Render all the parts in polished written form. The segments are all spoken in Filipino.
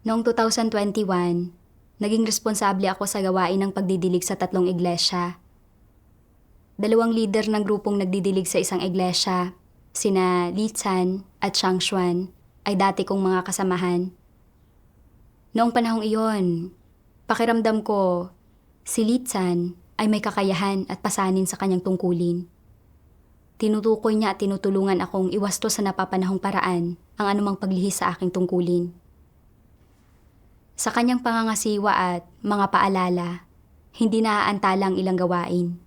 Noong 2021, naging responsable ako sa gawain ng pagdidilig sa 3 iglesia. 2 leader ng grupong nagdidilig sa isang iglesia, sina Li Chan at Shang Xuan, ay dati kong mga kasamahan. Noong panahong iyon, pakiramdam ko, si Li Chan ay may kakayahan at pasanin sa kanyang tungkulin. Tinutukoy niya at tinutulungan akong iwasto sa napapanahong paraan ang anumang paglihis sa aking tungkulin. Sa kanyang pangangasiwa at mga paalala, hindi naaantala ang ilang gawain.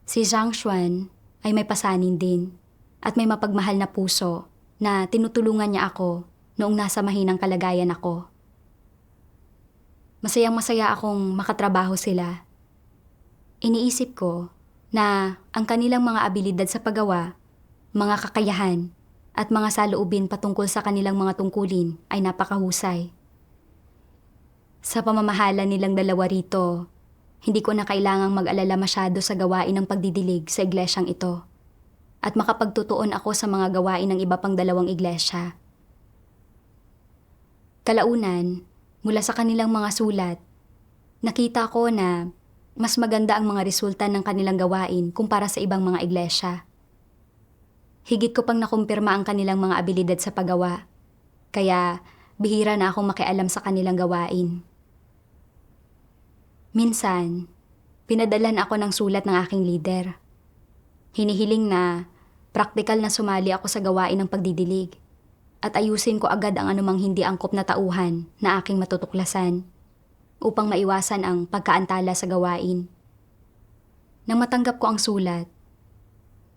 Si Shang Xuan ay may pasanin din at may mapagmahal na puso na tinutulungan niya ako noong nasa mahinang kalagayan ako. Masayang-masaya akong makatrabaho sila. Iniisip ko na ang kanilang mga abilidad sa paggawa, mga kakayahan, at mga saloobin patungkol sa kanilang mga tungkulin ay napakahusay. Sa pamamahala nilang dalawa rito, hindi ko na kailangang mag-alala masyado sa gawain ng pagdidilig sa iglesyang ito at makapagtutuon ako sa mga gawain ng iba pang 2 iglesia. Kalaunan, mula sa kanilang mga sulat, nakita ko na mas maganda ang mga resulta ng kanilang gawain kumpara sa ibang mga iglesia. Higit ko pang nakumpirma ang kanilang mga abilidad sa paggawa, kaya bihira na akong makialam sa kanilang gawain. Minsan, pinadalan ako ng sulat ng aking leader. Hinihiling na praktikal na sumali ako sa gawain ng pagdidilig at ayusin ko agad ang anumang hindi angkop na tauhan na aking matutuklasan upang maiwasan ang pagkaantala sa gawain. Nang matanggap ko ang sulat,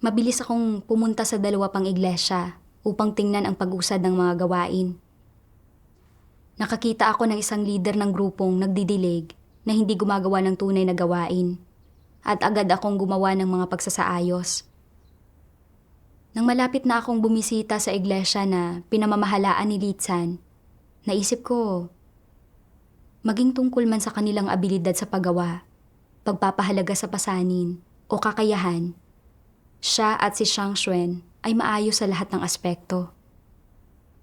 mabilis akong pumunta sa 2 pang iglesia upang tingnan ang pag-usad ng mga gawain. Nakakita ako ng isang leader ng grupong nagdidilig na hindi gumagawa ng tunay na gawain at agad akong gumawa ng mga pagsasaayos. Nang malapit na akong bumisita sa iglesia na pinamamahalaan ni Li Chan, naisip ko, maging tungkol man sa kanilang abilidad sa paggawa, pagpapahalaga sa pasanin, o kakayahan, siya at si Shang Xuan ay maayos sa lahat ng aspekto.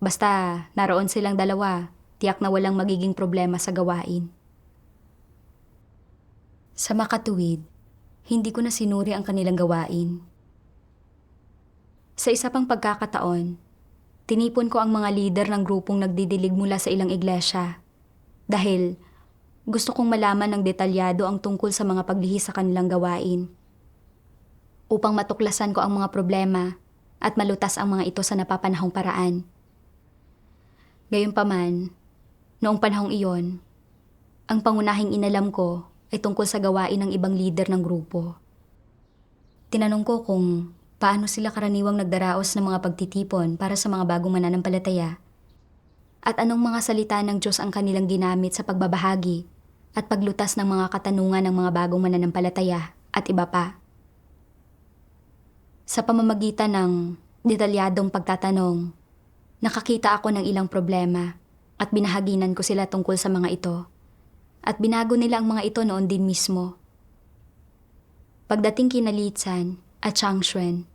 Basta naroon silang dalawa, tiyak na walang magiging problema sa gawain. Sa makatuwid, hindi ko na sinuri ang kanilang gawain. Sa isa pang pagkakataon, tinipon ko ang mga leader ng grupong nagdidilig mula sa ilang iglesia dahil gusto kong malaman ng detalyado ang tungkol sa mga paglihis sa kanilang gawain upang matuklasan ko ang mga problema at malutas ang mga ito sa napapanahong paraan. Gayunpaman, noong panahong iyon, ang pangunahing inalam ko ay tungkol sa gawain ng ibang leader ng grupo. Tinanong ko kung paano sila karaniwang nagdaraos ng mga pagtitipon para sa mga bagong mananampalataya at anong mga salita ng Diyos ang kanilang ginamit sa pagbabahagi at paglutas ng mga katanungan ng mga bagong mananampalataya at iba pa. Sa pamamagitan ng detalyadong pagtatanong, nakakita ako ng ilang problema at binahaginan ko sila tungkol sa mga ito at binago nila ang mga ito noon din mismo. Pagdating kina Li Chan at Shang Xuan,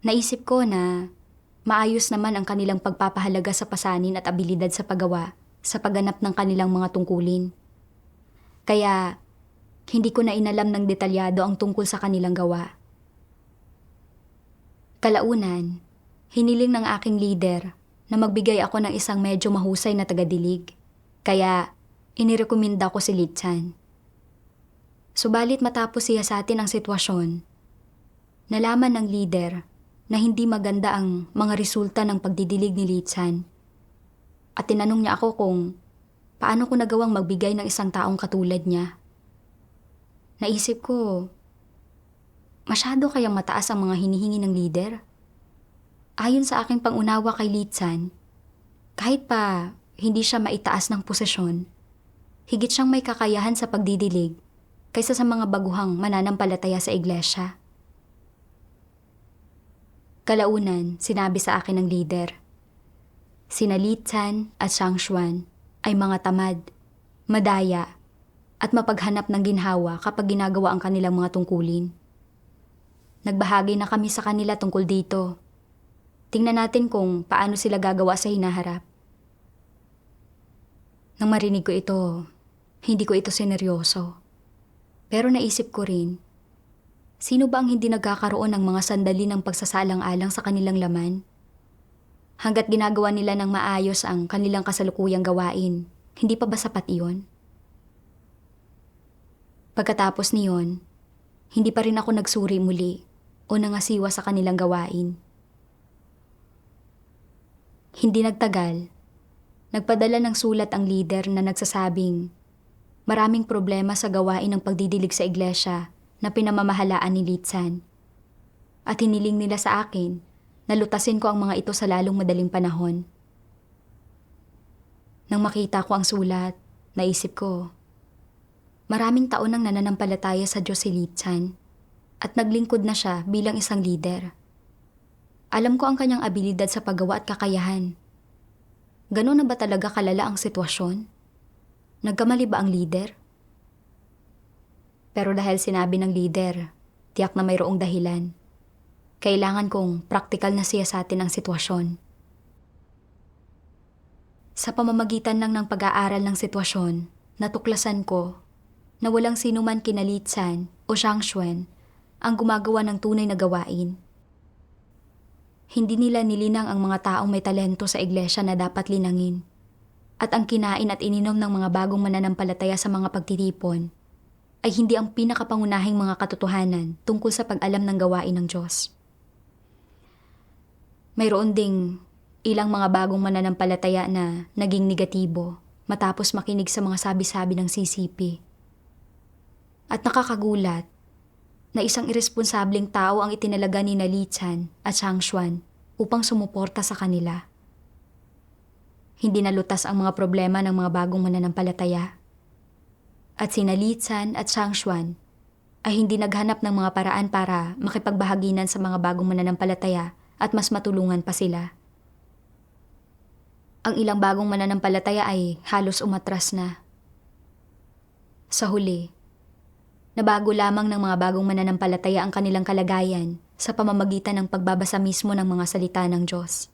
naisip ko na maayos naman ang kanilang pagpapahalaga sa pasanin at abilidad sa paggawa sa pagganap ng kanilang mga tungkulin. Kaya, hindi ko na inalam ng detalyado ang tungkol sa kanilang gawa. Kalaunan, hiniling ng aking leader na magbigay ako ng isang medyo mahusay na tagadilig. Kaya, inirekomenda ko si Li Chan. Subalit matapos siyasatin ang sitwasyon, nalaman ng leader na hindi maganda ang mga resulta ng pagdidilig ni Li Chan. At tinanong niya ako kung paano ko nagawang magbigay ng isang taong katulad niya. Naisip ko, masyado kayang mataas ang mga hinihingi ng leader? Ayon sa aking pangunawa kay Li Chan, kahit pa hindi siya maitaas ng posisyon, higit siyang may kakayahan sa pagdidilig kaysa sa mga baguhang mananampalataya sa iglesia. Kalaunan, sinabi sa akin ng leader, sina Li Chan at Shang Xuan ay mga tamad, madaya, at mapaghanap ng ginhawa kapag ginagawa ang kanilang mga tungkulin. Nagbahagi na kami sa kanila tungkol dito. Tingnan natin kung paano sila gagawa sa hinaharap. Nang marinig ko ito, hindi ko ito sineryoso. Pero naisip ko rin, sino ba ang hindi nagkakaroon ng mga sandali ng pagsasalang-alang sa kanilang laman? Hanggat ginagawa nila ng maayos ang kanilang kasalukuyang gawain, hindi pa ba sapat iyon? Pagkatapos niyon, hindi pa rin ako nagsuri muli o nangasiwa sa kanilang gawain. Hindi nagtagal, nagpadala ng sulat ang leader na nagsasabing maraming problema sa gawain ng pagdidilig sa iglesia na pinamamahalaan ni Litsan. At hiniling nila sa akin na lutasin ko ang mga ito sa lalong madaling panahon. Nang makita ko ang sulat, naisip ko, maraming taon nang nananampalataya sa Diyos si Litsan at naglingkod na siya bilang isang leader. Alam ko ang kanyang abilidad sa paggawa at kakayahan. Gano'n na ba talaga kalala ang sitwasyon? Nagkamali ba ang leader? Pero dahil sinabi ng leader, tiyak na mayroong dahilan. Kailangan kong praktikal na siyasatin ang sitwasyon. Sa pamamagitan lang ng pag-aaral ng sitwasyon, natuklasan ko na walang sino man kina Litsan o Shangxuan ang gumagawa ng tunay na gawain. Hindi nila nilinang ang mga taong may talento sa iglesia na dapat linangin. At ang kinain at ininom ng mga bagong mananampalataya sa mga pagtitipon ay hindi ang pinakapangunahing mga katotohanan tungkol sa pag-alam ng gawain ng Diyos. Mayroon ding ilang mga bagong mananampalataya na naging negatibo matapos makinig sa mga sabi-sabi ng CCP. At nakakagulat na isang irresponsableng tao ang itinalaga ni Litsan at Shangxuan upang sumuporta sa kanila. Hindi nalutas ang mga problema ng mga bagong mananampalataya. At sina Litsan at Shangxuan ay hindi naghanap ng mga paraan para makipagbahaginan sa mga bagong mananampalataya at mas matulungan pa sila. Ang ilang bagong mananampalataya ay halos umatras na. Sa huli, nabago lamang ng mga bagong mananampalataya ang kanilang kalagayan sa pamamagitan ng pagbabasa mismo ng mga salita ng Diyos.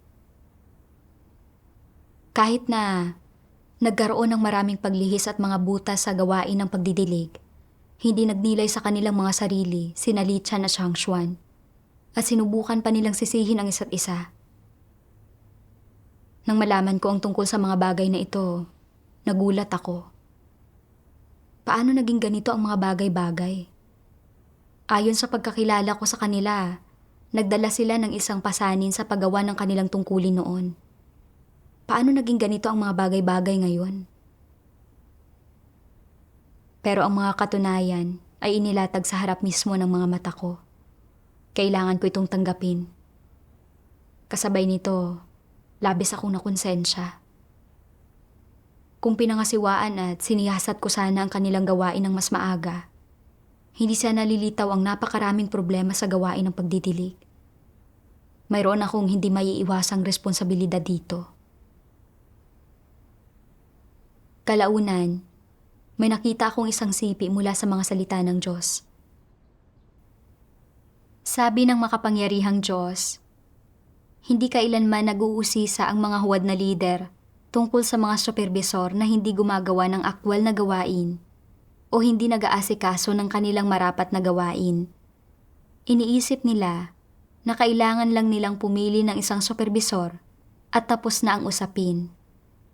Kahit na nagkaroon ng maraming paglihis at mga butas sa gawain ng pagdidilig, hindi nagnilay sa kanilang mga sarili sina Litsan at Shangxuan at sinubukan pa nilang sisihin ang isa't isa. Nang malaman ko ang tungkol sa mga bagay na ito, nagulat ako. Paano naging ganito ang mga bagay-bagay? Ayon sa pagkakilala ko sa kanila, nagdala sila ng isang pasanin sa paggawa ng kanilang tungkulin noon. Paano naging ganito ang mga bagay-bagay ngayon? Pero ang mga katunayan ay inilatag sa harap mismo ng mga mata ko. Kailangan ko itong tanggapin. Kasabay nito, labis akong nakonsensya. Kung pinangasiwaan at siniyasat ko sana ang kanilang gawain ng mas maaga, hindi sana nalilitaw ang napakaraming problema sa gawain ng pagdidilig. Mayroon akong hindi maiiwasang responsibilidad dito. Kalaunan, may nakita akong isang sipi mula sa mga salita ng Diyos. Sabi ng makapangyarihang Diyos, hindi kailanman nag-uusisa ang mga huwad na lider tungkol sa mga supervisor na hindi gumagawa ng aktwal na gawain o hindi nag-aasikaso ng kanilang marapat na gawain. Iniisip nila na kailangan lang nilang pumili ng isang supervisor at tapos na ang usapin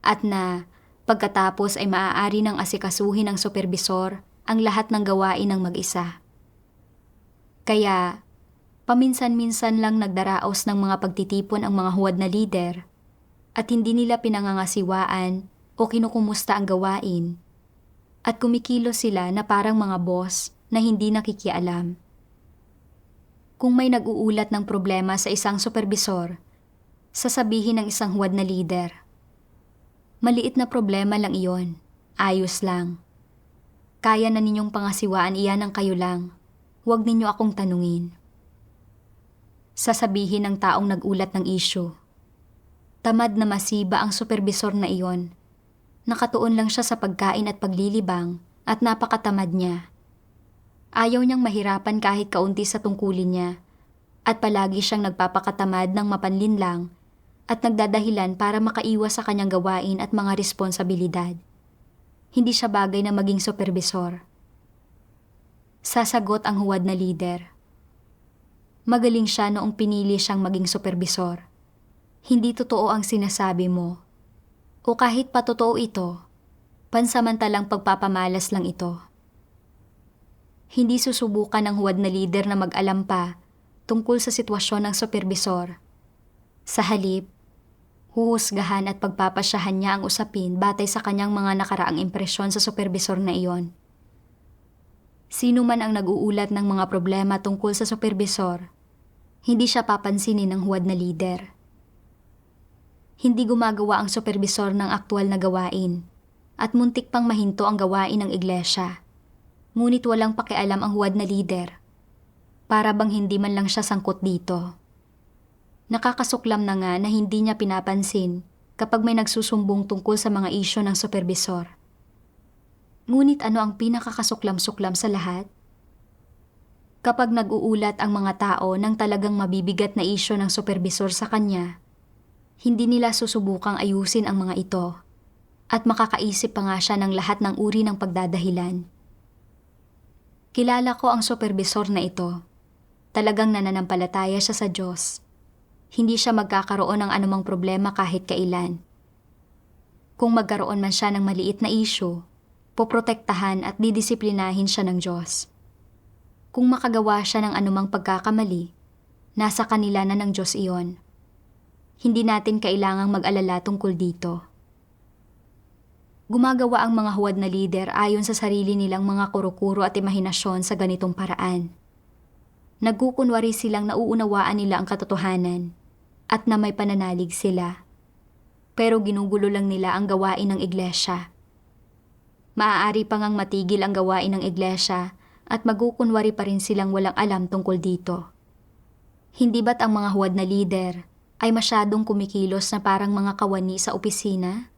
at na pagkatapos ay maaari ng asikasuhin ng supervisor ang lahat ng gawain ng mag-isa. Kaya, paminsan-minsan lang nagdaraos ng mga pagtitipon ang mga huwad na lider at hindi nila pinangangasiwaan o kinukumusta ang gawain at kumikilos sila na parang mga boss na hindi nakikialam. Kung may nag-uulat ng problema sa isang supervisor, sasabihin ng isang huwad na lider, maliit na problema lang iyon, ayos lang. Kaya na ninyong pangasiwaan iyan ng kayo lang, huwag ninyo akong tanungin. Sasabihin ng taong nag-ulat ng issue, tamad na masiba ang supervisor na iyon. Nakatuon lang siya sa pagkain at paglilibang at napakatamad niya. Ayaw niyang mahirapan kahit kaunti sa tungkulin niya at palagi siyang nagpapakatamad ng mapanlinlang at nagdadahilan para makaiwas sa kanyang gawain at mga responsibilidad. hindi siya bagay na maging supervisor. Sasagot ang huwad na lider. Magaling siya noong pinili siyang maging supervisor. Hindi totoo ang sinasabi mo. O kahit pa totoo ito, pansamantalang pagpapamalas lang ito. Hindi susubukan ng huwad na lider na mag-alam pa tungkol sa sitwasyon ng supervisor. Sa halip, huhusgahan at pagpapasyahan niya ang usapin batay sa kanyang mga nakaraang impresyon sa supervisor na iyon. Sino man ang nag-uulat ng mga problema tungkol sa supervisor, hindi siya papansinin ng huwad na lider. Hindi gumagawa ang supervisor ng aktwal na gawain at muntik pang mahinto ang gawain ng iglesia. Ngunit walang pakialam ang huwad na lider. Para bang hindi man lang siya sangkot dito. Nakakasuklam na nga na hindi niya pinapansin kapag may nagsusumbong tungkol sa mga isyo ng supervisor. Ngunit ano ang pinakakasuklam-suklam sa lahat? Kapag nag-uulat ang mga tao ng talagang mabibigat na isyo ng supervisor sa kanya, hindi nila susubukang ayusin ang mga ito at makakaisip pa nga siya ng lahat ng uri ng pagdadahilan. Kilala ko ang supervisor na ito. Talagang nananampalataya siya sa Diyos. Hindi siya magkakaroon ng anumang problema kahit kailan. Kung magkaroon man siya ng maliit na issue, poprotektahan at didisiplinahin siya ng Diyos. Kung makagawa siya ng anumang pagkakamali, nasa kanila na ng Diyos iyon. Hindi natin kailangang mag-alala tungkol dito. Gumagawa ang mga huwad na lider ayon sa sarili nilang mga kuro-kuro at imahinasyon sa ganitong paraan. Nagkukunwari silang nauunawaan nila ang katotohanan at na may pananalig sila. Pero ginugulo lang nila ang gawain ng iglesia. Maaari pa ngang matigil ang gawain ng iglesia at magkukunwari pa rin silang walang alam tungkol dito. Hindi ba't ang mga huwad na lider ay masyadong kumikilos na parang mga kawani sa opisina?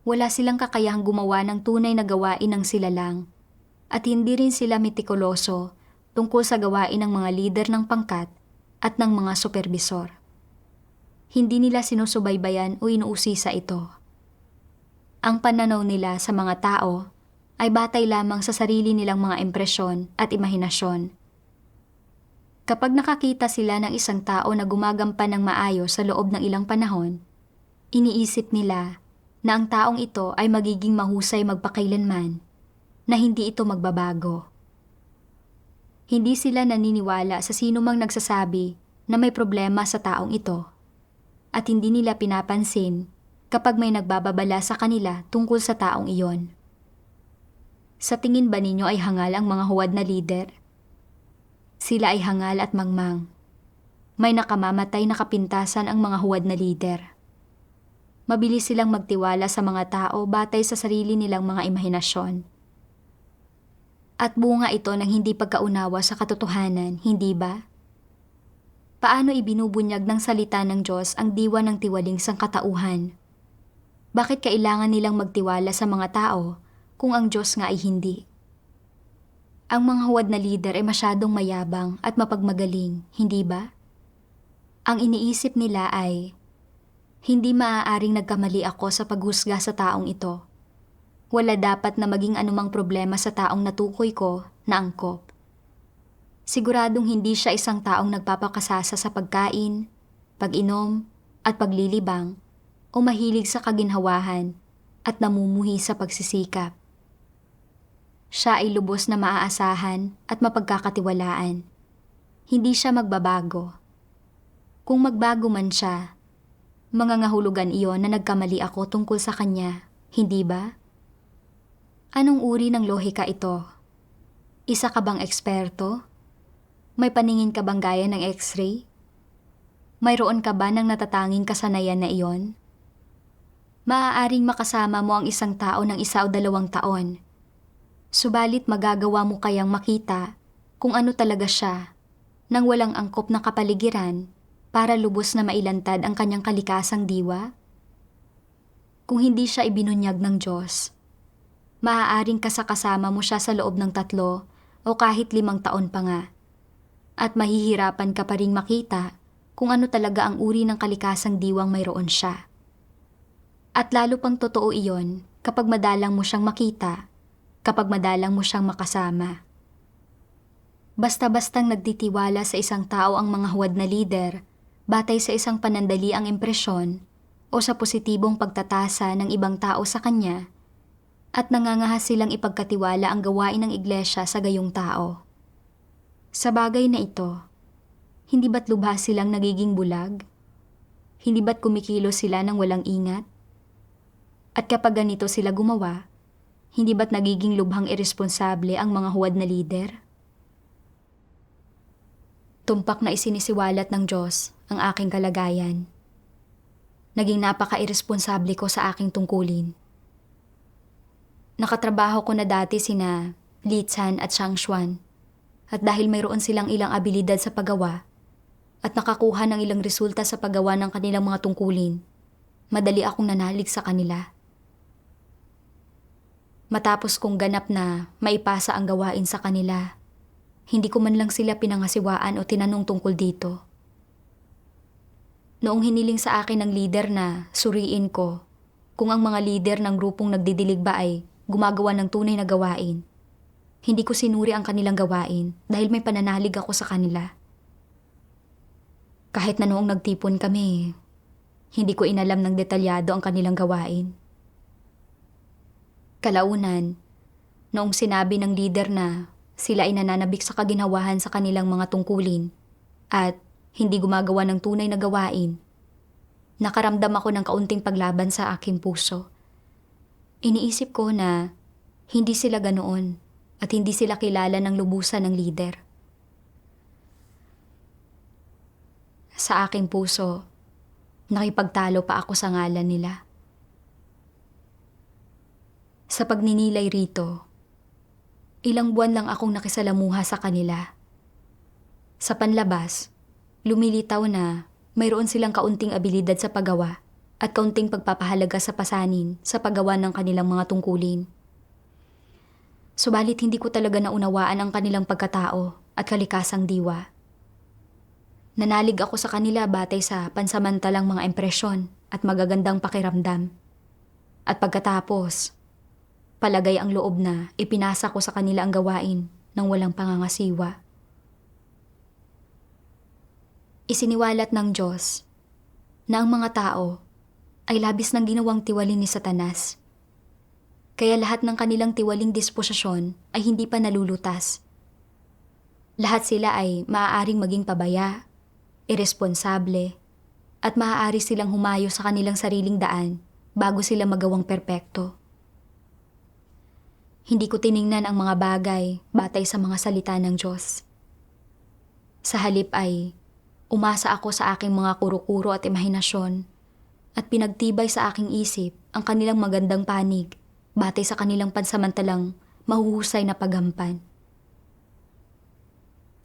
Wala silang kakayahang gumawa ng tunay na gawain ng sila lang at hindi rin sila mitikuloso tungkol sa gawain ng mga lider ng pangkat at ng mga supervisor. Hindi nila sinusubaybayan o inuusisa ito. Ang pananaw nila sa mga tao ay batay lamang sa sarili nilang mga impresyon at imahinasyon. Kapag nakakita sila ng isang tao na gumagampan ng maayos sa loob ng ilang panahon, iniisip nila na ang taong ito ay magiging mahusay magpakailanman, na hindi ito magbabago. Hindi sila naniniwala sa sino mang nagsasabi na may problema sa taong ito, at hindi nila pinapansin kapag may nagbababala sa kanila tungkol sa taong iyon. Sa tingin ba ninyo ay hangal ang mga huwad na lider? Sila ay hangal at mangmang. May nakamamatay na kapintasan ang mga huwad na lider. Mabilis silang magtiwala sa mga tao batay sa sarili nilang mga imahinasyon. At bunga ito ng hindi pagkaunawa sa katotohanan, hindi ba? Paano ibinubunyag ng salita ng Diyos ang diwa ng tiwaling sangkatauhan? Bakit kailangan nilang magtiwala sa mga tao kung ang Diyos nga ay hindi? Ang mga huwad na lider ay masyadong mayabang at mapagmagaling, hindi ba? Ang iniisip nila ay, hindi maaaring nagkamali ako sa paghusga sa taong ito. Wala dapat na maging anumang problema sa taong natukoy ko na angkop. Siguradong hindi siya isang taong nagpapakasasa sa pagkain, pag-inom, at paglilibang o mahilig sa kaginhawahan at namumuhi sa pagsisikap. Siya ay lubos na maaasahan at mapagkakatiwalaan. Hindi siya magbabago. Kung magbago man siya, mangangahulugan iyon na nagkamali ako tungkol sa kanya, hindi ba? Anong uri ng lohika ito? Isa ka bang eksperto? May paningin ka bang gaya ng x-ray? Mayroon ka ba ng natatanging kasanayan na iyon? Maaaring makasama mo ang isang tao ng 1 o 2 taon. Subalit magagawa mo kayang makita kung ano talaga siya nang walang angkop na kapaligiran para lubos na mailantad ang kanyang kalikasang diwa? Kung hindi siya ibinunyag ng Diyos, maaaring kasakasama mo siya sa loob ng 3 o kahit 5 taon pa nga, at mahihirapan ka pa ring makita kung ano talaga ang uri ng kalikasang diwang mayroon siya. At lalo pang totoo iyon kapag madalang mo siyang makita, kapag madalang mo siyang makasama. Basta-bastang nagtitiwala sa isang tao ang mga huwad na lider, batay sa isang panandaliang impresyon o sa positibong pagtatasa ng ibang tao sa kanya, at nangangahas silang ipagkatiwala ang gawain ng iglesia sa gayong tao. Sa bagay na ito, hindi ba't lubha silang nagiging bulag? Hindi ba't kumikilos sila ng walang ingat? At kapag ganito sila gumawa, hindi ba't nagiging lubhang iresponsable ang mga huwad na lider? Tumpak na isinisiwalat ng Diyos ang aking kalagayan. Naging napaka-iresponsable ko sa aking tungkulin. Nakatrabaho ko na dati sina Li Chan at Shang Xuan, at dahil mayroon silang ilang abilidad sa paggawa at nakakuha ng ilang resulta sa paggawa ng kanilang mga tungkulin, madali akong nanalig sa kanila. Matapos kong ganap na maipasa ang gawain sa kanila, hindi ko man lang sila pinangasiwaan o tinanong tungkol dito. Noong hiniling sa akin ng leader na suriin ko kung ang mga leader ng grupong nagdidilig ba ay gumagawa ng tunay na gawain, hindi ko sinuri ang kanilang gawain dahil may pananalig ako sa kanila. Kahit na noong nagtipon kami, hindi ko inalam ng detalyado ang kanilang gawain. Kalaunan, noong sinabi ng leader na sila ay nananabik sa kaginawahan sa kanilang mga tungkulin at hindi gumagawa ng tunay na gawain, nakaramdam ako ng kaunting paglaban sa aking puso. Iniisip ko na hindi sila ganoon at hindi sila kilala ng lubusan ng leader. Sa aking puso, nakipagtalo pa ako sa ngalan nila. Sa pagninilay rito, ilang buwan lang akong nakisalamuha sa kanila. Sa panlabas, lumilitaw na mayroon silang kaunting abilidad sa paggawa at kaunting pagpapahalaga sa pasanin sa paggawa ng kanilang mga tungkulin. Subalit hindi ko talaga naunawaan ang kanilang pagkatao at kalikasang diwa. Nanalig ako sa kanila batay sa pansamantalang mga impresyon at magagandang pakiramdam. At pagkatapos, palagay ang loob na ipinasa ko sa kanila ang gawain ng walang pangangasiwa. Isiniwalat ng Diyos na ang mga tao ay labis ng ginawang tiwalin ni Satanas. Kaya lahat ng kanilang tiwaling disposisyon ay hindi pa nalulutas. Lahat sila ay maaaring maging pabaya, iresponsable, at maaari silang humayo sa kanilang sariling daan bago sila magawang perpekto. Hindi ko tiningnan ang mga bagay batay sa mga salita ng Diyos. Sa halip ay umasa ako sa aking mga kuro-kuro at imahinasyon at pinagtibay sa aking isip ang kanilang magandang panig batay sa kanilang pansamantalang mahuhusay na paghampan.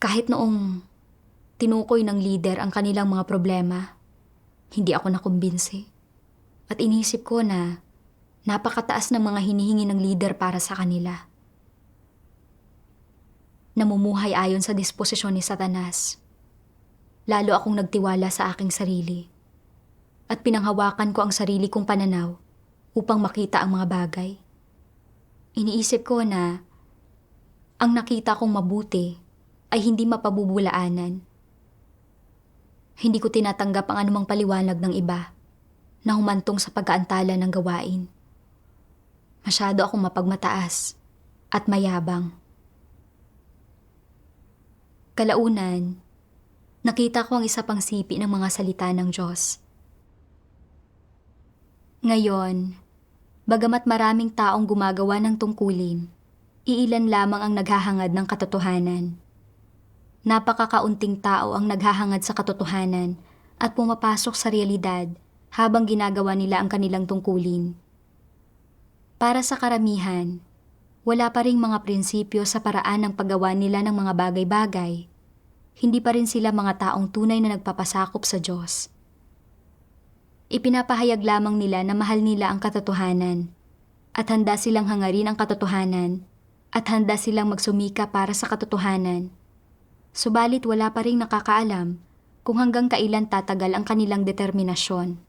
Kahit noong tinukoy ng leader ang kanilang mga problema, hindi ako nakumbinsi. At inisip ko na napakataas ng mga hinihingi ng leader para sa kanila. Namumuhay ayon sa disposisyon ni Satanas. Lalo akong nagtiwala sa aking sarili at pinanghawakan ko ang sarili kong pananaw upang makita ang mga bagay. Iniisip ko na ang nakita kong mabuti ay hindi mapabubulaanan. Hindi ko tinatanggap ang anumang paliwanag ng iba na humantong sa pag-aantala ng gawain. Masyado akong mapagmataas at mayabang. Kalaunan, nakita ko ang isa pang sipi ng mga salita ng Diyos. Ngayon, bagamat maraming taong gumagawa ng tungkulin, iilan lamang ang naghahangad ng katotohanan. Napakakaunting tao ang naghahangad sa katotohanan at pumapasok sa realidad habang ginagawa nila ang kanilang tungkulin. Para sa karamihan, wala pa ring mga prinsipyo sa paraan ng paggawa nila ng mga bagay-bagay. Hindi pa rin sila mga taong tunay na nagpapasakop sa Diyos. Ipinapahayag lamang nila na mahal nila ang katotohanan at handa silang hangarin ang katotohanan at handa silang magsumika para sa katotohanan. Subalit wala pa ring nakakaalam kung hanggang kailan tatagal ang kanilang determinasyon.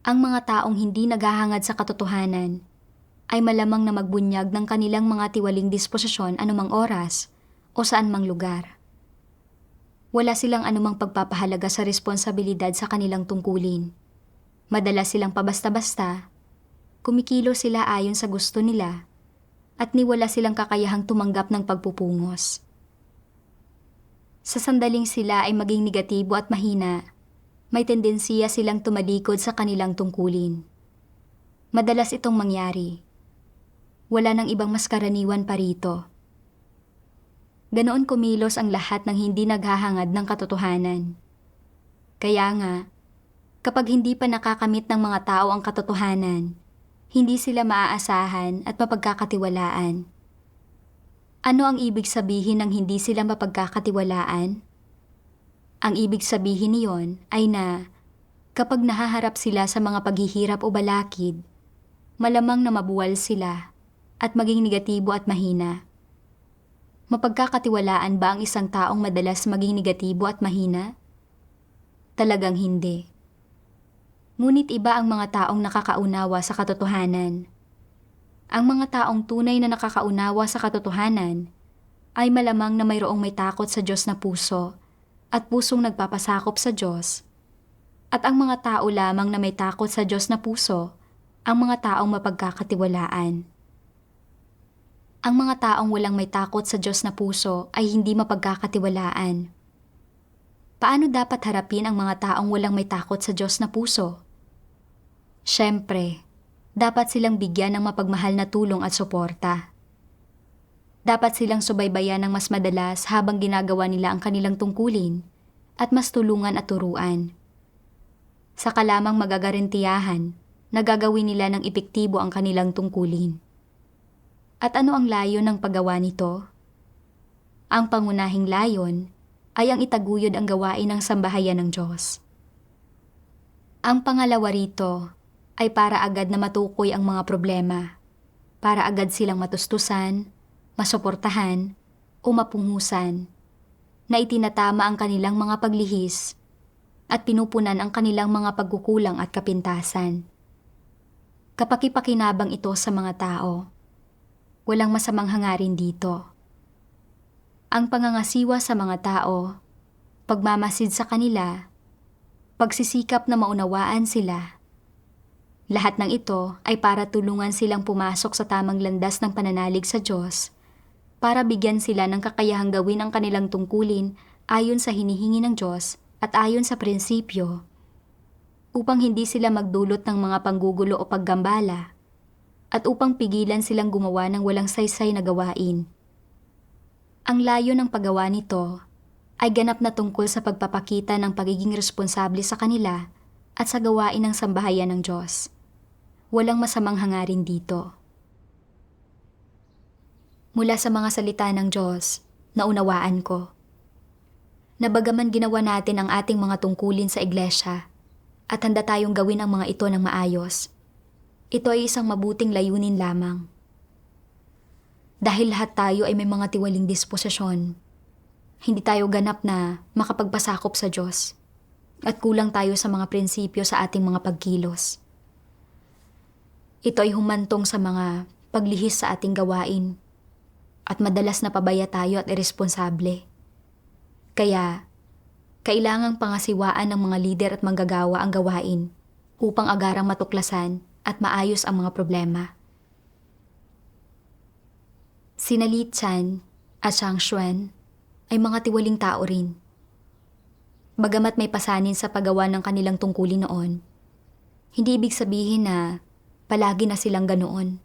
Ang mga taong hindi naghahangad sa katotohanan ay malamang na magbunyag ng kanilang mga tiwaling disposisyon anumang oras o saan mang lugar. Wala silang anumang pagpapahalaga sa responsibilidad sa kanilang tungkulin. Madalas silang pabasta-basta, kumikilos sila ayon sa gusto nila, at niwala silang kakayahang tumanggap ng pagpupungos. Sa sandaling sila ay maging negatibo at mahina, may tendensiya silang tumalikod sa kanilang tungkulin. Madalas itong mangyari. Wala nang ibang mas karaniwan pa rito. Ganoon kumilos ang lahat ng hindi naghahangad ng katotohanan. Kaya nga, kapag hindi pa nakakamit ng mga tao ang katotohanan, hindi sila maaasahan at mapagkakatiwalaan. Ano ang ibig sabihin ng hindi sila mapagkakatiwalaan? Ang ibig sabihin niyon ay na kapag nahaharap sila sa mga paghihirap o balakid, malamang na mabuwal sila at maging negatibo at mahina. Mapagkakatiwalaan ba ang isang taong madalas maging negatibo at mahina? Talagang hindi. Ngunit iba ang mga taong nakakaunawa sa katotohanan. Ang mga taong tunay na nakakaunawa sa katotohanan ay malamang na mayroong may takot sa Diyos na puso at pusong nagpapasakop sa Diyos. At ang mga tao lamang na may takot sa Diyos na puso, ang mga taong mapagkakatiwalaan. Ang mga taong walang may takot sa Diyos na puso ay hindi mapagkakatiwalaan. Paano dapat harapin ang mga taong walang may takot sa Diyos na puso? Siyempre, dapat silang bigyan ng mapagmahal na tulong at suporta. Dapat silang subaybayan ng mas madalas habang ginagawa nila ang kanilang tungkulin at mas tulungan at turuan. Saka lamang magagarantiyahan na gagawin nila ng epektibo ang kanilang tungkulin. At ano ang layon ng paggawa nito? Ang pangunahing layon ay ang itaguyod ang gawain ng sambahayan ng Diyos. Ang pangalawa rito ay para agad na matukoy ang mga problema, para agad silang matustusan, masuportahan, o mapunghusan, na itinatama ang kanilang mga paglihis at pinupunan ang kanilang mga pagkukulang at kapintasan. Kapakipakinabang ito sa mga tao. Walang masamang hangarin dito. Ang pangangasiwa sa mga tao, pagmamasid sa kanila, pagsisikap na maunawaan sila, lahat ng ito ay para tulungan silang pumasok sa tamang landas ng pananalig sa Diyos, para bigyan sila ng kakayahang gawin ang kanilang tungkulin ayon sa hinihingi ng Diyos at ayon sa prinsipyo, upang hindi sila magdulot ng mga panggugulo o paggambala, at upang pigilan silang gumawa ng walang saysay na gawain. Ang layo ng paggawa nito ay ganap na tungkol sa pagpapakita ng pagiging responsable sa kanila at sa gawain ng sambahayan ng Diyos. Walang masamang hangarin dito. Mula sa mga salita ng Diyos, naunawaan ko na bagaman ginawa natin ang ating mga tungkulin sa iglesia at handa tayong gawin ang mga ito ng maayos, ito ay isang mabuting layunin lamang. Dahil lahat tayo ay may mga tiwaling disposisyon, hindi tayo ganap na makapagpasakop sa Diyos at kulang tayo sa mga prinsipyo sa ating mga pagkilos. Ito ay humantong sa mga paglihis sa ating gawain at madalas na pabaya tayo at iresponsable. Kaya, kailangang pangasiwaan ng mga lider at manggagawa ang gawain upang agarang matuklasan at maayos ang mga problema. Sina Li Chan at Zhang Xuan ay mga tiwaling tao rin. Bagamat may pasanin sa paggawa ng kanilang tungkulin noon, hindi ibig sabihin na palagi na silang ganoon.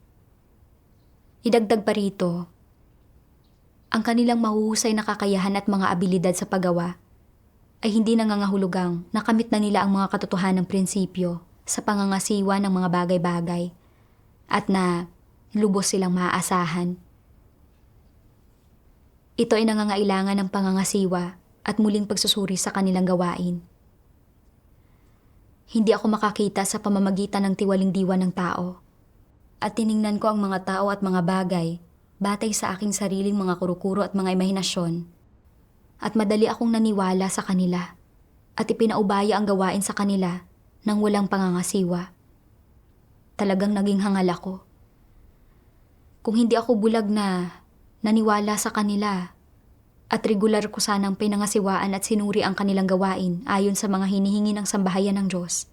Idagdag pa rito, ang kanilang mahuhusay na kakayahan at mga abilidad sa paggawa ay hindi nangangahulugang nakamit na nila ang mga katotohanang prinsipyo sa pangangasiwa ng mga bagay-bagay at na lubos silang maaasahan. Ito ay nangangailangan ng pangangasiwa at muling pagsusuri sa kanilang gawain. Hindi ako makakita sa pamamagitan ng tiwaling diwa ng tao at tiningnan ko ang mga tao at mga bagay batay sa aking sariling mga kurukuro at mga imahinasyon at madali akong naniwala sa kanila at ipinaubaya ang gawain sa kanila nang walang pangangasiwa. Talagang naging hangal ako. Kung hindi ako bulag na naniwala sa kanila at regular ko sanang pinangasiwaan at sinuri ang kanilang gawain ayon sa mga hinihingi ng sambahayan ng Diyos.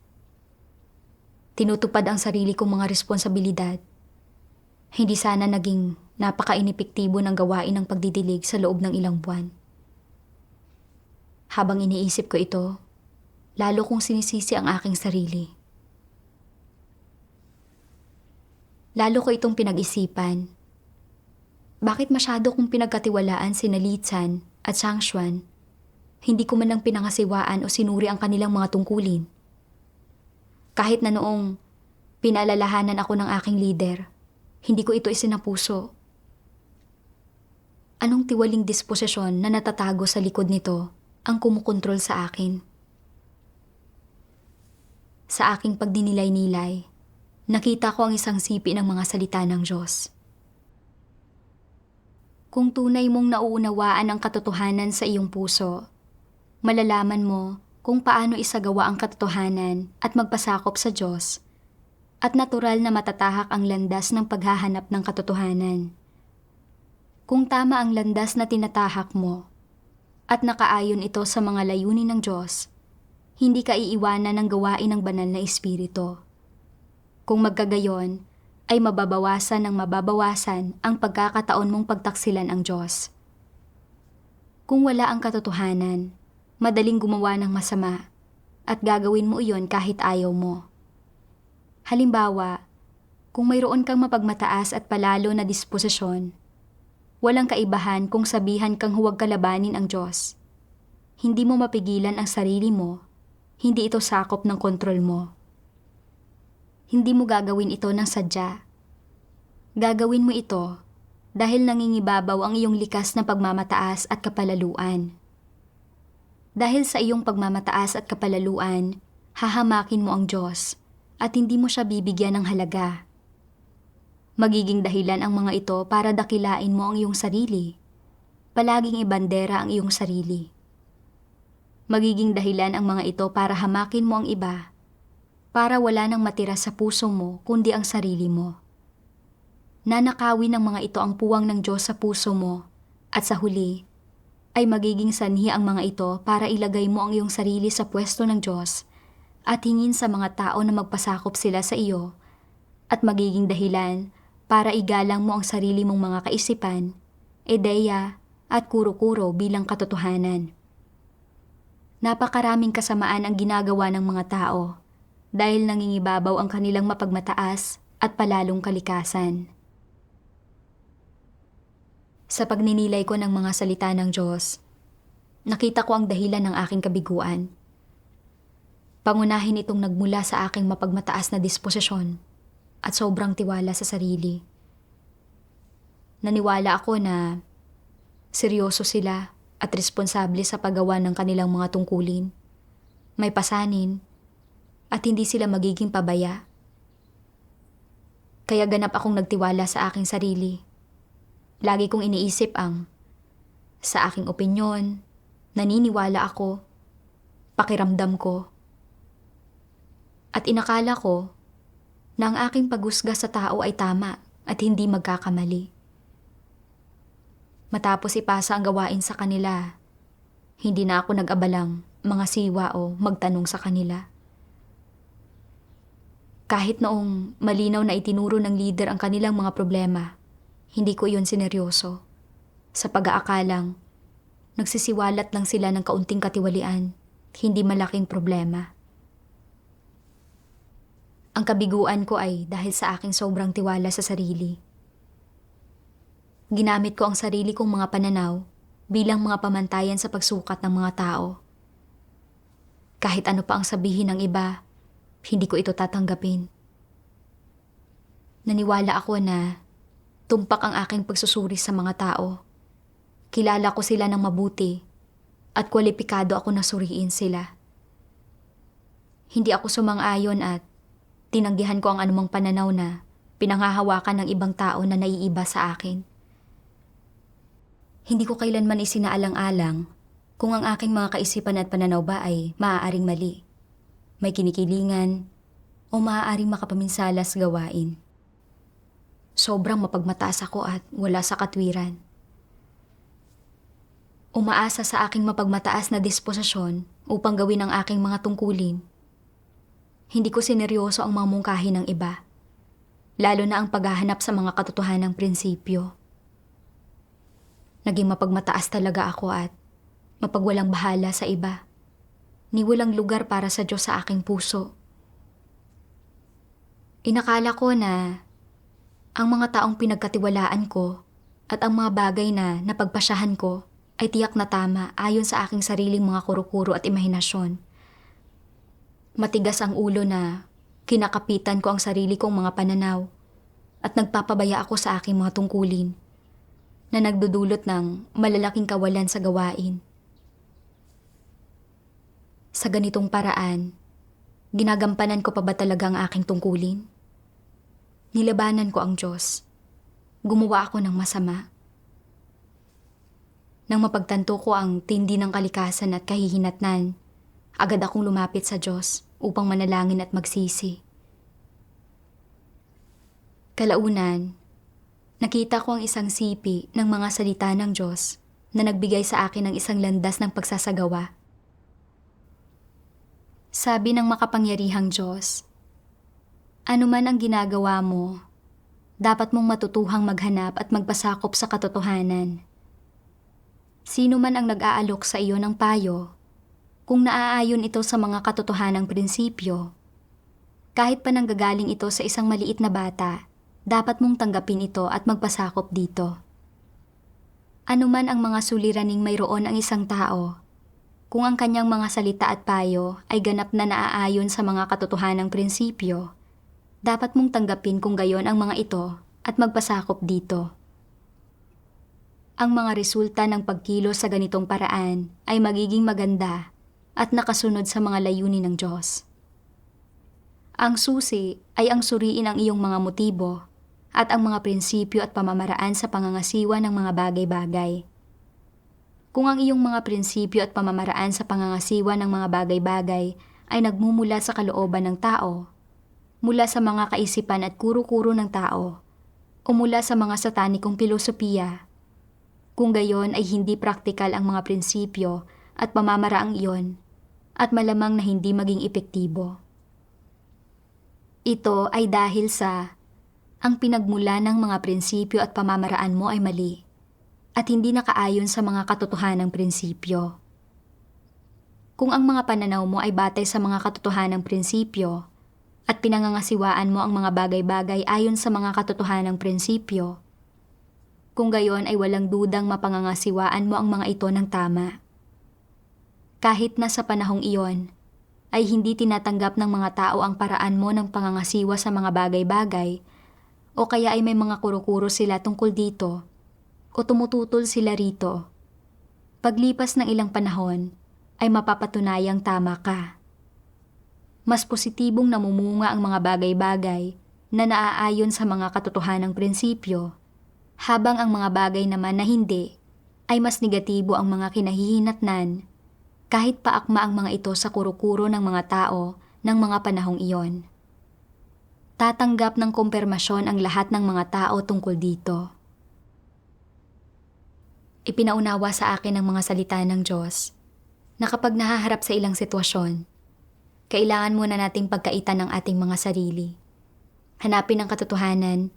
Tinutupad ang sarili kong mga responsibilidad. Hindi sana naging napaka-inepektibo ng gawain ng pagdidilig sa loob ng ilang buwan. Habang iniisip ko ito, lalo kong sinisisi ang aking sarili. Lalo ko itong pinag-isipan. Bakit masyado kong pinagkatiwalaan sina Litsan at Changshuan? Hindi ko man lang pinangasiwaan o sinuri ang kanilang mga tungkulin. Kahit na noong pinaalalahanan ako ng aking leader, hindi ko ito isinapuso. Anong tiwaling disposisyon na natatago sa likod nito ang kumukontrol sa akin? Sa aking pagdinilay-nilay, nakita ko ang isang sipi ng mga salita ng Diyos. Kung tunay mong nauunawaan ang katotohanan sa iyong puso, malalaman mo kung paano isagawa ang katotohanan at magpasakop sa Diyos, at natural na matatahak ang landas ng paghahanap ng katotohanan. Kung tama ang landas na tinatahak mo, at nakaayon ito sa mga layunin ng Diyos, hindi ka iiwanan ng gawain ng banal na Espiritu. Kung magkagayon, ay mababawasan ng mababawasan ang pagkakataon mong pagtaksilan ang Diyos. Kung wala ang katotohanan, madaling gumawa ng masama, at gagawin mo iyon kahit ayaw mo. Halimbawa, kung mayroon kang mapagmataas at palalo na disposisyon, walang kaibahan kung sabihan kang huwag kalabanin ang Diyos. Hindi mo mapigilan ang sarili mo, hindi ito sakop ng kontrol mo. Hindi mo gagawin ito ng sadya. Gagawin mo ito dahil nangingibabaw ang iyong likas na pagmamataas at kapalaluan. Dahil sa iyong pagmamataas at kapalaluan, hahamakin mo ang Diyos at hindi mo siya bibigyan ng halaga. Magiging dahilan ang mga ito para dakilain mo ang iyong sarili. Palaging ibandera ang iyong sarili. Magiging dahilan ang mga ito para hamakin mo ang iba, para wala nang matira sa puso mo kundi ang sarili mo. Nanakawin ng mga ito ang puwang ng Diyos sa puso mo, at sa huli, ay magiging sanhi ang mga ito para ilagay mo ang iyong sarili sa pwesto ng Diyos at hingin sa mga tao na magpasakop sila sa iyo, at magiging dahilan para igalang mo ang sarili mong mga kaisipan, ideya at kuro-kuro bilang katotohanan. Napakaraming kasamaan ang ginagawa ng mga tao dahil nangingibabaw ang kanilang mapagmataas at palalong kalikasan. Sa pagninilay ko ng mga salita ng Diyos, nakita ko ang dahilan ng aking kabiguan. Pangunahin itong nagmula sa aking mapagmataas na disposisyon at sobrang tiwala sa sarili. Naniwala ako na seryoso sila at responsable sa paggawa ng kanilang mga tungkulin, may pasanin, at hindi sila magiging pabaya. Kaya ganap akong nagtiwala sa aking sarili. Lagi kong iniisip ang, sa aking opinyon, naniniwala ako, pakiramdam ko, at inakala ko na ang aking paghusga sa tao ay tama at hindi magkakamali. Matapos ipasa ang gawain sa kanila, hindi na ako nag-abalang mga siwa o magtanong sa kanila. Kahit noong malinaw na itinuro ng leader ang kanilang mga problema, hindi ko iyon sineryoso. Sa pag-aakalang, nagsisiwalat lang sila ng kaunting katiwalian, hindi malaking problema. Ang kabiguan ko ay dahil sa aking sobrang tiwala sa sarili. Ginamit ko ang sarili kong mga pananaw bilang mga pamantayan sa pagsukat ng mga tao. Kahit ano pa ang sabihin ng iba, hindi ko ito tatanggapin. Naniwala ako na tumpak ang aking pagsusuri sa mga tao. Kilala ko sila ng mabuti at kwalipikado ako na suriin sila. Hindi ako sumang-ayon at tinanggihan ko ang anumang pananaw na pinanghahawakan ng ibang tao na naiiba sa akin. Hindi ko kailanman isinaalang-alang kung ang aking mga kaisipan at pananaw ba ay maaaring mali. may kinikilingan, o maaaring makapaminsalas gawain. Sobrang mapagmataas ako at wala sa katwiran. Umaasa sa aking mapagmataas na disposisyon upang gawin ang aking mga tungkulin. Hindi ko sineryoso ang mga mungkahi ng iba, lalo na ang paghahanap sa mga katotohanang prinsipyo. Naging mapagmataas talaga ako at mapagwalang bahala sa iba. Ni walang lugar para sa Diyos sa aking puso. Inakala ko na ang mga taong pinagkatiwalaan ko at ang mga bagay na napagpasyahan ko ay tiyak na tama ayon sa aking sariling mga kuro-kuro at imahinasyon. Matigas ang ulo na kinakapitan ko ang sarili kong mga pananaw at nagpapabaya ako sa aking mga tungkulin na nagdudulot ng malalaking kawalan sa gawain. Sa ganitong paraan, ginagampanan ko pa ba talaga ang aking tungkulin? Nilabanan ko ang Diyos. Gumawa ako ng masama. Nang mapagtanto ko ang tindi ng kalikasan at kahihinatnan, agad akong lumapit sa Diyos upang manalangin at magsisi. Kalaunan, nakita ko ang isang sipi ng mga salita ng Diyos na nagbigay sa akin ng isang landas ng pagsasagawa. Sabi ng makapangyarihang Diyos, ano man ang ginagawa mo, dapat mong matutuhang maghanap at magpasakop sa katotohanan. Sino man ang nag-aalok sa iyo ng payo, kung naaayon ito sa mga katotohanang prinsipyo, kahit pa nanggagaling ito sa isang maliit na bata, dapat mong tanggapin ito at magpasakop dito. Ano man ang mga suliraning mayroon ang isang tao, kung ang kanyang mga salita at payo ay ganap na naaayon sa mga katotohanang prinsipyo, dapat mong tanggapin kung gayon ang mga ito at magpasakop dito. Ang mga resulta ng pagkilos sa ganitong paraan ay magiging maganda at nakasunod sa mga layunin ng Diyos. Ang susi ay ang suriin ang iyong mga motibo at ang mga prinsipyo at pamamaraan sa pangangasiwa ng mga bagay-bagay. Kung ang iyong mga prinsipyo at pamamaraan sa pangangasiwa ng mga bagay-bagay ay nagmumula sa kalooban ng tao, mula sa mga kaisipan at kuro-kuro ng tao, o mula sa mga satanikong filosofiya, kung gayon ay hindi praktikal ang mga prinsipyo at pamamaraang iyon, at malamang na hindi maging epektibo. Ito ay dahil sa ang pinagmula ng mga prinsipyo at pamamaraan mo ay mali at hindi nakaayon sa mga katotohanang prinsipyo. Kung ang mga pananaw mo ay batay sa mga katotohanang prinsipyo at pinangangasiwaan mo ang mga bagay-bagay ayon sa mga katotohanang prinsipyo, kung gayon ay walang dudang mapangangasiwaan mo ang mga ito ng tama. Kahit na sa panahong iyon, ay hindi tinatanggap ng mga tao ang paraan mo ng pangangasiwa sa mga bagay-bagay, o kaya ay may mga kuro-kuro sila tungkol dito, o tumututol sila rito. Paglipas ng ilang panahon, ay mapapatunayang tama ka. Mas positibong namumunga ang mga bagay-bagay na naaayon sa mga katotohanang prinsipyo, habang ang mga bagay naman na hindi ay mas negatibo ang mga kinahihinatnan, kahit paakma ang mga ito sa kuro-kuro ng mga tao ng mga panahong iyon. Tatanggap ng kumpirmasyon ang lahat ng mga tao tungkol dito. Ipinaunawa sa akin ang mga salita ng Diyos na kapag nahaharap sa ilang sitwasyon, kailangan muna nating pagkaitan ng ating mga sarili. Hanapin ang katotohanan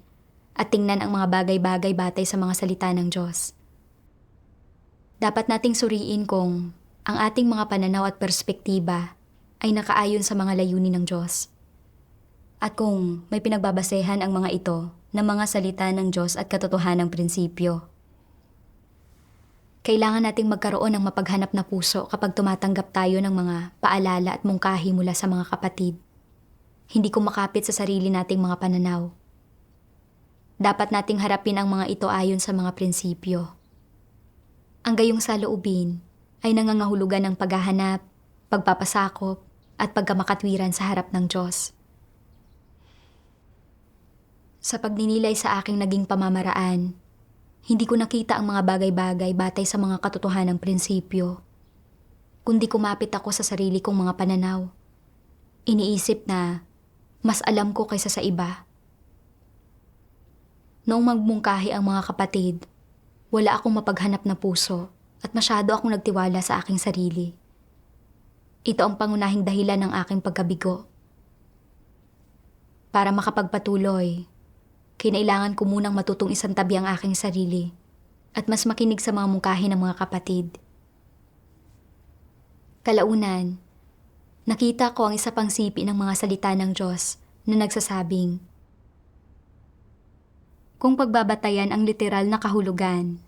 at tingnan ang mga bagay-bagay batay sa mga salita ng Diyos. Dapat nating suriin kung ang ating mga pananaw at perspektiba ay nakaayon sa mga layunin ng Diyos. At kung may pinagbabasehan ang mga ito ng mga salita ng Diyos at katotohanang prinsipyo. Kailangan nating magkaroon ng mapaghanap na puso kapag tumatanggap tayo ng mga paalala at mungkahi mula sa mga kapatid. Hindi kumakapit sa sarili nating mga pananaw. Dapat nating harapin ang mga ito ayon sa mga prinsipyo. Ang gayong saloobin ay nangangahulugan ng paghahanap, pagpapasakop, at pagkamakatwiran sa harap ng Diyos. Sa pagninilay sa aking naging pamamaraan, hindi ko nakita ang mga bagay-bagay batay sa mga katotohanang prinsipyo, kundi kumapit ako sa sarili kong mga pananaw. Iniisip na mas alam ko kaysa sa iba. Noong magmungkahi ang mga kapatid, wala akong mapaghanap na puso at masyado akong nagtiwala sa aking sarili. Ito ang pangunahing dahilan ng aking pagkabigo. Para makapagpatuloy, kinailangan ko munang matutong isantabi ang aking sarili at mas makinig sa mga mungkahi ng mga kapatid. Kalaunan, nakita ko ang isa pang sipi ng mga salita ng Diyos na nagsasabing, kung pagbabatayan ang literal na kahulugan,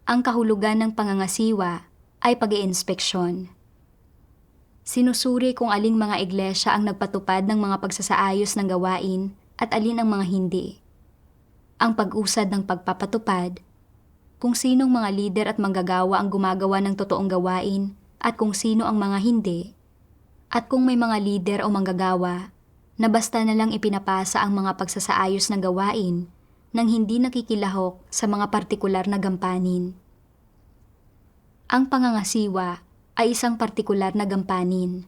ang kahulugan ng pangangasiwa ay pag-iinspeksyon. Sinusuri kung aling mga iglesia ang nagpatupad ng mga pagsasaayos ng gawain at alin ang mga hindi. Ang pag-usad ng pagpapatupad, kung sinong mga lider at manggagawa ang gumagawa ng totoong gawain at kung sino ang mga hindi, at kung may mga lider o manggagawa na basta na lang ipinapasa ang mga pagsasaayos ng gawain nang hindi nakikilahok sa mga partikular na gampanin. Ang pangangasiwa ay isang partikular na gampanin.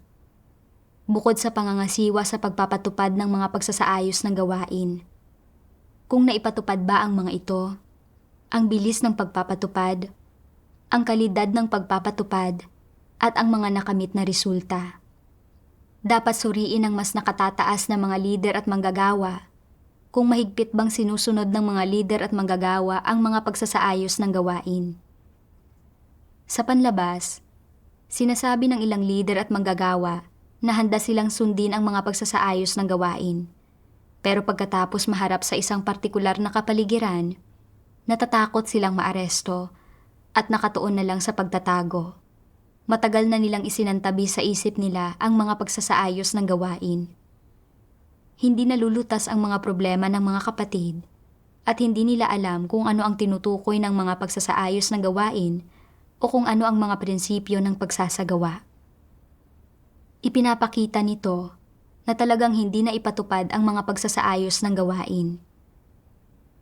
Bukod sa pangangasiwa sa pagpapatupad ng mga pagsasaayos ng gawain, kung naipatupad ba ang mga ito, ang bilis ng pagpapatupad, ang kalidad ng pagpapatupad, at ang mga nakamit na resulta. Dapat suriin ang mas nakatataas na mga lider at manggagawa kung mahigpit bang sinusunod ng mga lider at manggagawa ang mga pagsasaayos ng gawain. Sa panlabas, sinasabi ng ilang lider at manggagawa na handa silang sundin ang mga pagsasaayos ng gawain. Pero pagkatapos maharap sa isang partikular na kapaligiran, natatakot silang maaresto at nakatuon na lang sa pagtatago. Matagal na nilang isinantabi sa isip nila ang mga pagsasaayos ng gawain. Hindi nalulutas ang mga problema ng mga kapatid at hindi nila alam kung ano ang tinutukoy ng mga pagsasaayos ng gawain o kung ano ang mga prinsipyo ng pagsasagawa. Ipinapakita nito na talagang hindi na ipatupad ang mga pagsasaayos ng gawain.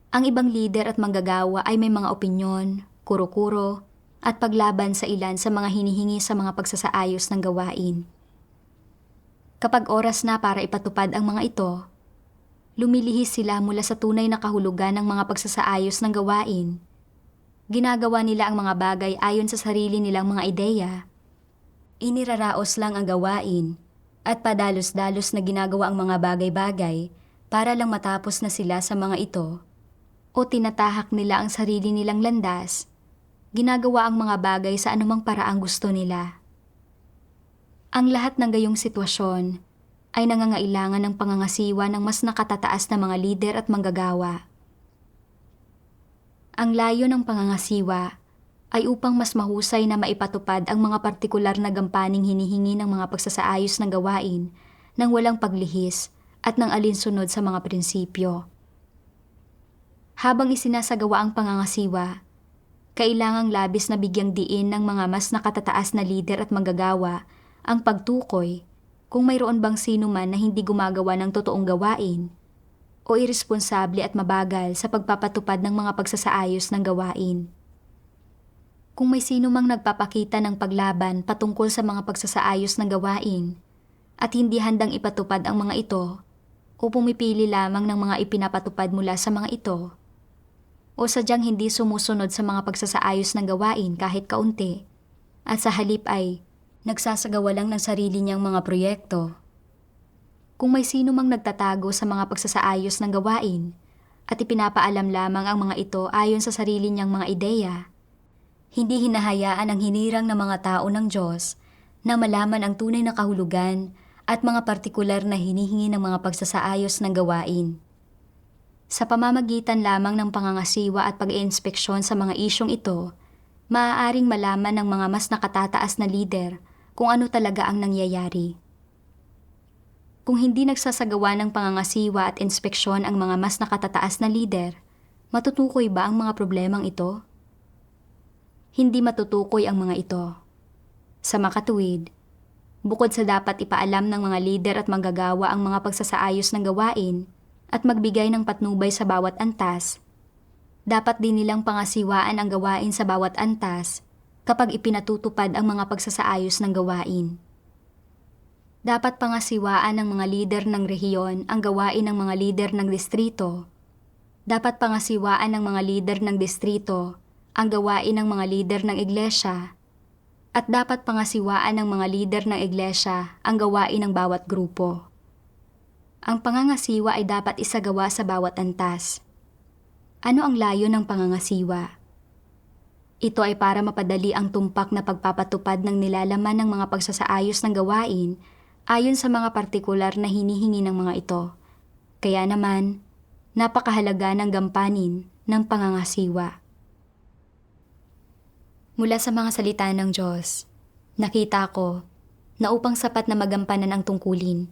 Ang ibang lider at manggagawa ay may mga opinyon, kuro-kuro, at paglaban sa ilan sa mga hinihingi sa mga pagsasaayos ng gawain. Kapag oras na para ipatupad ang mga ito, lumilihis sila mula sa tunay na kahulugan ng mga pagsasaayos ng gawain. Ginagawa nila ang mga bagay ayon sa sarili nilang mga ideya. Iniraraos lang ang gawain at padalos-dalos na ginagawa ang mga bagay-bagay para lang matapos na sila sa mga ito o tinatahak nila ang sarili nilang landas. Ginagawa ang mga bagay sa anumang paraang gusto nila. Ang lahat ng gayong sitwasyon ay nangangailangan ng pangangasiwa ng mas nakatataas na mga lider at manggagawa. Ang layo ng pangangasiwa ay upang mas mahusay na maipatupad ang mga partikular na gampaning hinihingi ng mga pagsasaayos ng gawain nang walang paglihis at nang alinsunod sa mga prinsipyo. Habang isinasagawa ang pangangasiwa, kailangang labis na bigyang diin ng mga mas nakatataas na lider at manggagawa ang pagtukoy kung mayroon bang sino man na hindi gumagawa ng totoong gawain o irresponsable at mabagal sa pagpapatupad ng mga pagsasaayos ng gawain. Kung may sino mang nagpapakita ng paglaban patungkol sa mga pagsasaayos ng gawain at hindi handang ipatupad ang mga ito o pumipili lamang ng mga ipinapatupad mula sa mga ito o sadyang hindi sumusunod sa mga pagsasaayos ng gawain kahit kaunti at sa halip ay nagsasagawa lang ng sarili niyang mga proyekto. Kung may sino mang nagtatago sa mga pagsasaayos ng gawain at ipinapaalam lamang ang mga ito ayon sa sarili niyang mga ideya, hindi hinahayaan ang hinirang ng mga tao ng Diyos na malaman ang tunay na kahulugan at mga partikular na hinihingi ng mga pagsasaayos ng gawain. Sa pamamagitan lamang ng pangangasiwa at pag-iinspeksyon sa mga isyong ito, maaaring malaman ng mga mas nakatataas na lider kung ano talaga ang nangyayari. Kung hindi nagsasagawa ng pangangasiwa at inspeksyon ang mga mas nakatataas na lider, matutukoy ba ang mga problemang ito? Hindi matutukoy ang mga ito. Sa makatuwid, bukod sa dapat ipaalam ng mga lider at manggagawa ang mga pagsasaayos ng gawain at magbigay ng patnubay sa bawat antas, dapat din nilang pangasiwaan ang gawain sa bawat antas kapag ipinatutupad ang mga pagsasaayos ng gawain. Dapat pangasiwaan ng mga lider ng rehiyon ang gawain ng mga lider ng distrito. Dapat pangasiwaan ng mga lider ng distrito ang gawain ng mga lider ng iglesia. At dapat pangasiwaan ng mga lider ng iglesia ang gawain ng bawat grupo. Ang pangangasiwa ay dapat isagawa sa bawat antas. Ano ang layo ng pangangasiwa? Ito ay para mapadali ang tumpak na pagpapatupad ng nilalaman ng mga pagsasaayos ng gawain ayon sa mga partikular na hinihingi ng mga ito. Kaya naman, napakahalaga ng gampanin ng pangangasiwa. Mula sa mga salita ng Diyos, nakita ko na upang sapat na magampanan ang tungkulin,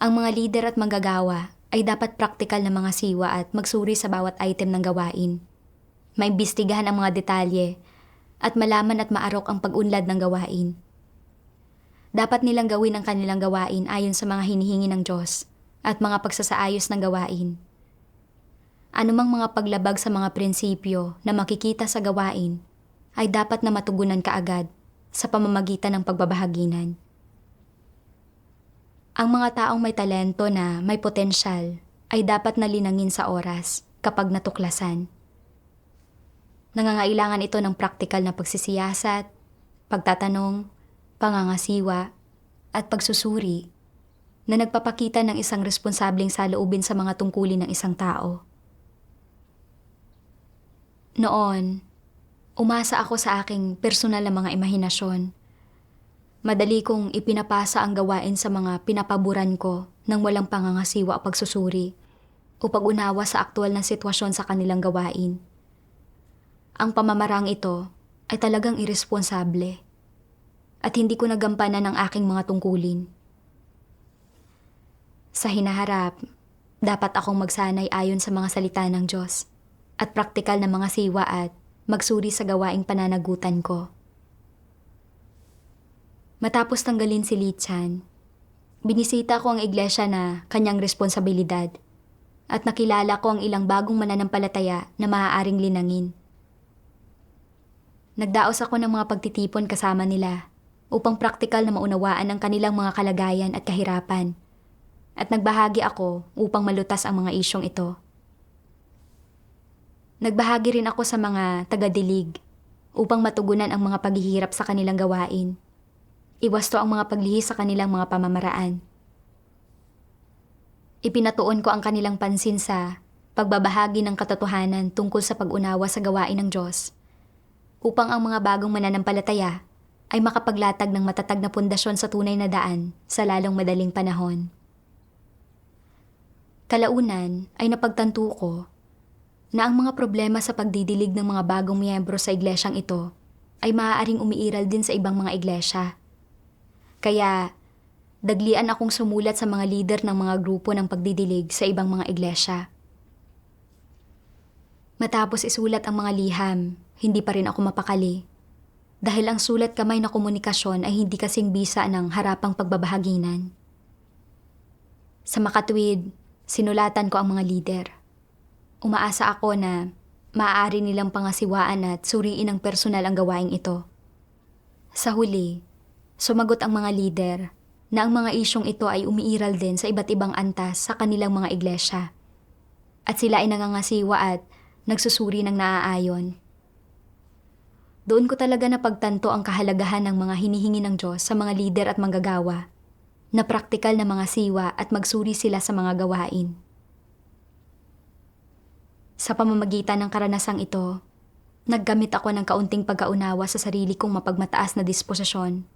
ang mga lider at manggagawa ay dapat praktikal na mga siwa at magsuri sa bawat item ng gawain. Maimbestigahan ang mga detalye at malaman at maarok ang pag-unlad ng gawain. Dapat nilang gawin ang kanilang gawain ayon sa mga hinihingi ng Diyos at mga pagsasaayos ng gawain. Anumang mga paglabag sa mga prinsipyo na makikita sa gawain ay dapat na matugunan kaagad sa pamamagitan ng pagbabahaginan. Ang mga taong may talento na may potensyal ay dapat na linangin sa oras kapag natuklasan. Nangangailangan ito ng praktikal na pagsisiyasat, pagtatanong, pangangasiwa, at pagsusuri na nagpapakita ng isang responsableng saloobin sa mga tungkulin ng isang tao. Noon, umasa ako sa aking personal na mga imahinasyon. Madali kong ipinapasa ang gawain sa mga pinapaboran ko ng walang pangangasiwa o pagsusuri o pag-unawa sa aktwal na sitwasyon sa kanilang gawain. Ang pamamarang ito ay talagang iresponsable at hindi ko nagampanan ang aking mga tungkulin. Sa hinaharap, dapat akong magsanay ayon sa mga salita ng Diyos at praktikal na mga siwa at magsuri sa gawaing pananagutan ko. Matapos tanggalin si Lichan, binisita ko ang iglesia na kanyang responsibilidad at nakilala ko ang ilang bagong mananampalataya na maaaring linangin. Nagdaos ako ng mga pagtitipon kasama nila upang praktikal na maunawaan ang kanilang mga kalagayan at kahirapan at nagbahagi ako upang malutas ang mga isyong ito. Nagbahagi rin ako sa mga tagadilig upang matugunan ang mga paghihirap sa kanilang gawain. Iwasto ang mga paglihis sa kanilang mga pamamaraan. Ipinatuon ko ang kanilang pansin sa pagbabahagi ng katotohanan tungkol sa pag-unawa sa gawain ng Diyos upang ang mga bagong mananampalataya ay makapaglatag ng matatag na pundasyon sa tunay na daan sa lalong madaling panahon. Kalaunan ay napagtanto ko na ang mga problema sa pagdidilig ng mga bagong miyembro sa iglesyang ito ay maaaring umiiral din sa ibang mga iglesia. Kaya, daglian akong sumulat sa mga lider ng mga grupo ng pagdidilig sa ibang mga iglesia. Matapos isulat ang mga liham, hindi pa rin ako mapakali. Dahil ang sulat kamay na komunikasyon ay hindi kasing bisa ng harapang pagbabahaginan. Sa makatwid, sinulatan ko ang mga lider. Umaasa ako na maaari nilang pangasiwaan at suriin ng personal ang gawaing ito. Sa huli, sumagot ang mga lider na ang mga isyong ito ay umiiral din sa iba't ibang antas sa kanilang mga iglesia. At sila ay nangangasiwa at nagsusuri ng naaayon. Doon ko talaga napagtanto ang kahalagahan ng mga hinihingi ng Diyos sa mga lider at manggagawa, na praktikal na mga siwa at magsuri sila sa mga gawain. Sa pamamagitan ng karanasang ito, naggamit ako ng kaunting pagkaunawa sa sarili kong mapagmataas na disposisyon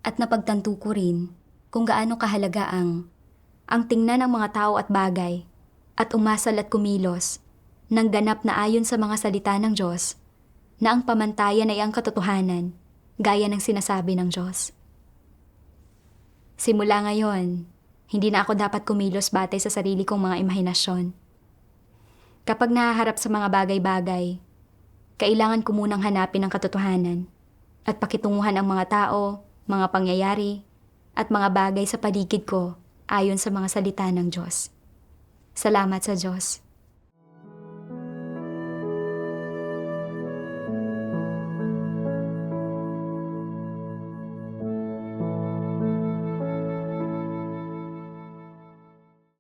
at napagtanto ko rin kung gaano kahalaga ang tingnan ng mga tao at bagay at umasal at kumilos ng ganap na ayon sa mga salita ng Diyos na ang pamantayan ay ang katotohanan gaya ng sinasabi ng Diyos. Simula ngayon, hindi na ako dapat kumilos batay sa sarili kong mga imahinasyon. Kapag nahaharap sa mga bagay-bagay, kailangan ko munang hanapin ang katotohanan at pakitunguhan ang mga tao, mga pangyayari, at mga bagay sa paligid ko ayon sa mga salita ng Diyos. Salamat sa Diyos.